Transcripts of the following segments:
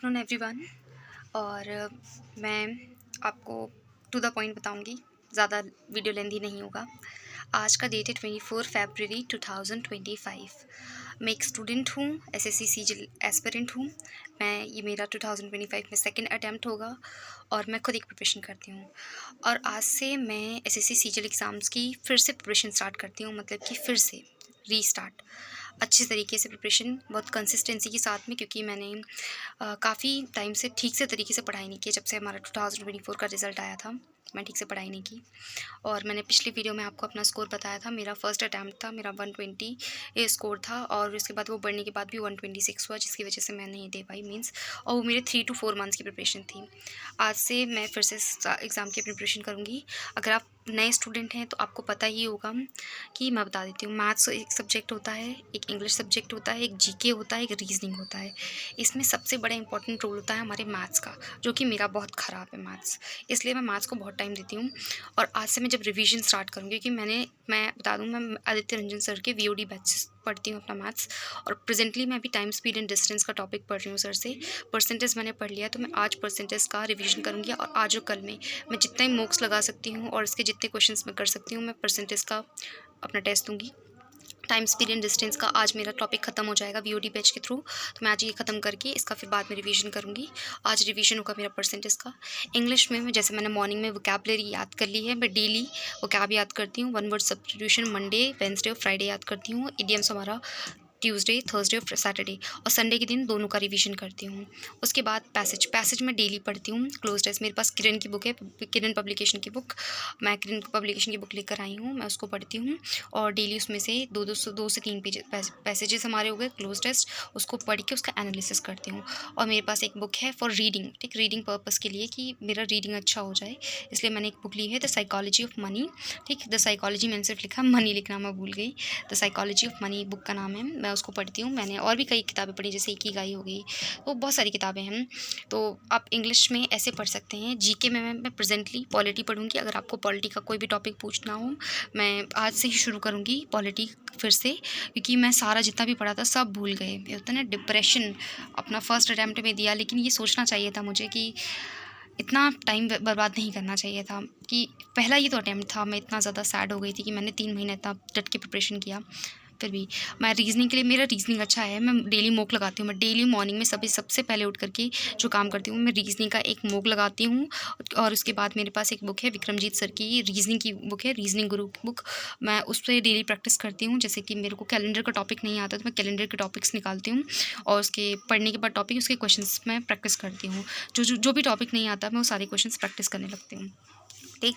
Afternoon everyone. और मैं आपको टू द पॉइंट बताऊंगी, ज़्यादा वीडियो लेंथी नहीं होगा। आज का डेट है 24 फरवरी 2025। मैं एक स्टूडेंट हूँ, एसएससी सीजीएल एस्पिरेंट हूँ। ये मेरा 2025 में सेकंड अटैम्प्ट होगा और मैं खुद एक प्रिपरेशन करती हूँ। और आज से मैं एसएससी सीजीएल एग्ज़ाम्स की फिर से प्रिपरेशन स्टार्ट करती हूँ, मतलब कि फिर से रीस्टार्ट अच्छे तरीके से प्रिपरेशन, बहुत कंसिस्टेंसी के साथ में, क्योंकि मैंने काफ़ी टाइम से ठीक से तरीके से पढ़ाई नहीं की। जब से हमारा 2024 का रिज़ल्ट आया था मैं ठीक से पढ़ाई नहीं की। और मैंने पिछली वीडियो में आपको अपना स्कोर बताया था। मेरा फर्स्ट अटैम्प्ट था, मेरा 120 स्कोर था और उसके बाद वो बढ़ने के बाद भी 126 हुआ, जिसकी वजह से मैं नहीं दे पाई मींस। और वो मेरे 3 to 4 मंथ्स की प्रिपरेशन थी। आज से मैं फिर से एग्ज़ाम की प्रिपरेशन करूँगी। अगर आप नए स्टूडेंट हैं तो आपको पता ही होगा कि मैं बता देती हूँ, मैथ्स एक सब्जेक्ट होता है, एक इंग्लिश सब्जेक्ट होता है, एक जीके होता है, एक रीजनिंग होता है। इसमें सबसे बड़ा इंपॉर्टेंट रोल होता है हमारे मैथ्स का, जो कि मेरा बहुत ख़राब है मैथ्स। इसलिए मैं मैथ्स को बहुत टाइम देती हूँ। और आज से मैं जब रिवीजन स्टार्ट करूँगी, क्योंकि मैं बता दूँ, मैं आदित्य रंजन सर के वीओडी बैच पढ़ती हूँ अपना मैथ्स। और प्रेजेंटली मैं अभी टाइम स्पीड एंड डिस्टेंस का टॉपिक पढ़ रही हूँ सर से। परसेंटेज मैंने पढ़ लिया, तो मैं आज परसेंटेज का रिवीजन करूँगी। और आज और कल में मैं जितना ही मॉक्स लगा सकती हूँ और इसके जितने क्वेश्चंस मैं कर सकती हूँ, मैं परसेंटेज का अपना टेस्ट दूँगी। टाइम स्पीड एंड डिस्टेंस का आज मेरा टॉपिक ख़त्म हो जाएगा वीओडी बैच के थ्रू, तो मैं आज ये ख़त्म करके इसका फिर बाद में रिवीजन करूँगी। आज रिवीजन होगा मेरा परसेंटेज का। इंग्लिश में जैसे मैंने मॉर्निंग में वोकैबुलरी याद कर ली है, मैं डेली वोकैब याद करती हूँ। One word substitution Monday, Wednesday और फ्राइडे याद करती हूँ। इडियम्स हमारा ट्यूसडे, थर्सडे और सैटरडे और संडे के दिन दोनों का रिवीजन करती हूँ। उसके बाद पैसेज मैं डेली पढ़ती हूँ। क्लोज टेस्ट मेरे पास किरण की बुक है, किरण पब्लिकेशन की बुक। मैं किरण पब्लिकेशन की बुक लेकर आई हूँ, मैं उसको पढ़ती हूँ। और डेली उसमें से दो से तीन पैसेजेस हमारे हो गए क्लोज टेस्ट, उसको पढ़ के उसका एनालिसिस करती हूँ। और मेरे पास एक बुक है फॉर रीडिंग, ठीक, रीडिंग पर्पज़ के लिए, कि मेरा रीडिंग अच्छा हो जाए, इसलिए मैंने एक बुक ली है, द साइकोलॉजी ऑफ मनी। ठीक, द साइकोलॉजी मैंने सिर्फ लिखा, मनी लिखना मैं भूल गई। The psychology of money book का नाम है, मैं उसको पढ़ती हूँ। मैंने और भी कई किताबें पढ़ी, जैसे इकिगाई हो गई, तो बहुत सारी किताबें हैं। तो आप इंग्लिश में ऐसे पढ़ सकते हैं। जीके में मैं प्रेजेंटली पॉलिटी पढ़ूंगी। अगर आपको पॉलिटी का कोई भी टॉपिक पूछना हो, मैं आज से ही शुरू करूँगी पॉलिटी फिर से, क्योंकि मैं सारा जितना भी पढ़ा था सब भूल गए। ये होता है ना डिप्रेशन, अपना फर्स्ट अटैम्प्ट में दिया, लेकिन ये सोचना चाहिए था मुझे कि इतना टाइम बर्बाद नहीं करना चाहिए था, कि पहला ही तो अटैम्प्ट था। मैं इतना ज़्यादा सैड हो गई थी कि मैंने 3 महीने इतना डट के प्रिपरेशन किया। फिर भी मैं रीजनिंग के लिए, मेरा रीजनिंग अच्छा है, मैं डेली मॉक लगाती हूँ। मैं डेली मॉर्निंग में सबसे पहले उठ करके जो काम करती हूँ, मैं रीजनिंग का एक मॉक लगाती हूँ। और उसके बाद मेरे पास एक बुक है, विक्रमजीत सर की रीजनिंग की बुक है, रीजनिंग गुरु की बुक। मैं उस पर डेली प्रैक्टिस करती हूँ। जैसे कि मेरे को कैलेंडर का टॉपिक नहीं आता, तो मैं कैलेंडर के टॉपिक्स निकालती हूँ और उसके पढ़ने के बाद टॉपिक, उसके क्वेश्चंस मैं प्रैक्टिस करती हूँ। जो भी टॉपिक नहीं आता, मैं वो सारे क्वेश्चंस प्रैक्टिस करने लगती हूँ। ठीक,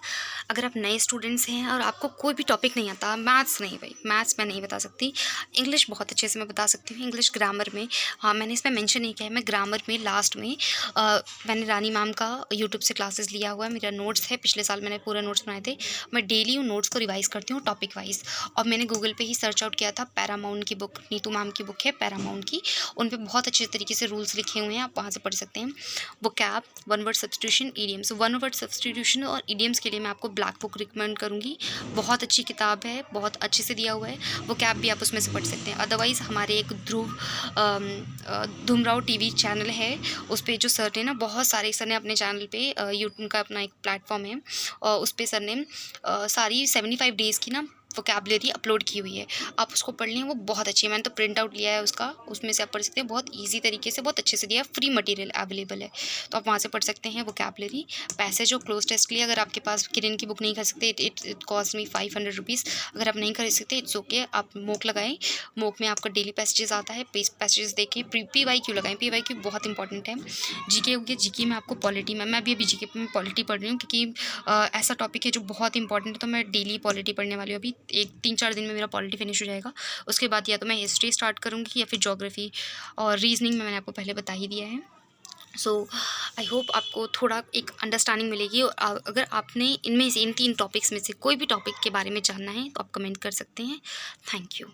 अगर आप नए स्टूडेंट्स हैं और आपको कोई भी टॉपिक नहीं आता, मैथ्स नहीं, भाई मैथ्स मैं नहीं बता सकती, इंग्लिश बहुत अच्छे से मैं बता सकती हूँ। इंग्लिश ग्रामर में, हाँ मैंने इसमें मेंशन नहीं किया है, मैं ग्रामर में लास्ट में मैंने रानी मैम का यूट्यूब से क्लासेस लिया हुआ है। मेरा नोट्स है, पिछले साल मैंने पूरा नोट्स बनाए थे। मैं डेली उन नोट्स को रिवाइज़ करती हूँ टॉपिक वाइज। और मैंने गूगल पे ही सर्च आउट किया था, पैरामाउंट की बुक, नीतू मैम की बुक है पैरामाउंट की, उन पर बहुत अच्छे तरीके से रूल्स लिखे हुए हैं, आप वहाँ से पढ़ सकते हैं। Vocab, one word substitution, idioms. One word substitution और ईडियम्स के लिए मैं आपको ब्लैक बुक रिकमेंड करूँगी, बहुत अच्छी किताब है, बहुत अच्छे से दिया हुआ है। वोकैब भी आप उसमें से पढ़ सकते हैं। अदरवाइज़ हमारे एक धूमराव टीवी चैनल है, उस पर जो सर ने ना बहुत सारे, सर ने अपने चैनल पे यूट्यूब का अपना एक प्लेटफॉर्म है, और उस पर सर ने सारी 75 डेज़ की ना वोकैबुलरी अपलोड की हुई है, आप उसको पढ़ लें, वो बहुत अच्छी है। मैंने तो प्रिंट आउट लिया है उसका, उसमें से आप पढ़ सकते हैं। बहुत इजी तरीके से, बहुत अच्छे से दिया है, फ्री मटेरियल अवेलेबल है, तो आप वहाँ से पढ़ सकते हैं वोकैबुलरी। पैसेज और क्लोज टेस्ट के लिए, अगर आपके पास किरण की बुक नहीं खरीद सकते, इट कॉस्ट मी 500 रुपीज़। अगर आप नहीं खरीद सकते, इट्स ओके, आप मोक लगाएं। मोक में आपका डेली पैसेजेस आता है, पैसेजेस देखें। PYQ लगाएं, PYQ बहुत इंपॉर्टेंट है। जीके हो गया, जीके में आपको पॉलिटी में, मैं अभी जीके में पॉलिटी पढ़ रही हूँ, क्योंकि ऐसा टॉपिक है जो बहुत इंपॉर्टेंट है, तो मैं डेली पॉलिटी पढ़ने वाली हूँ। अभी 3-4 दिन में मेरा पॉलिटी फिनिश हो जाएगा। उसके बाद या तो मैं हिस्ट्री स्टार्ट करूँगी या फिर ज्योग्राफी। और रीजनिंग में मैंने आपको पहले बता ही दिया है। सो आई होप आपको थोड़ा एक अंडरस्टैंडिंग मिलेगी। और अगर आपने इनमें से इन 3 टॉपिक्स में से कोई भी टॉपिक के बारे में जानना है, तो आप कमेंट कर सकते हैं। Thank you.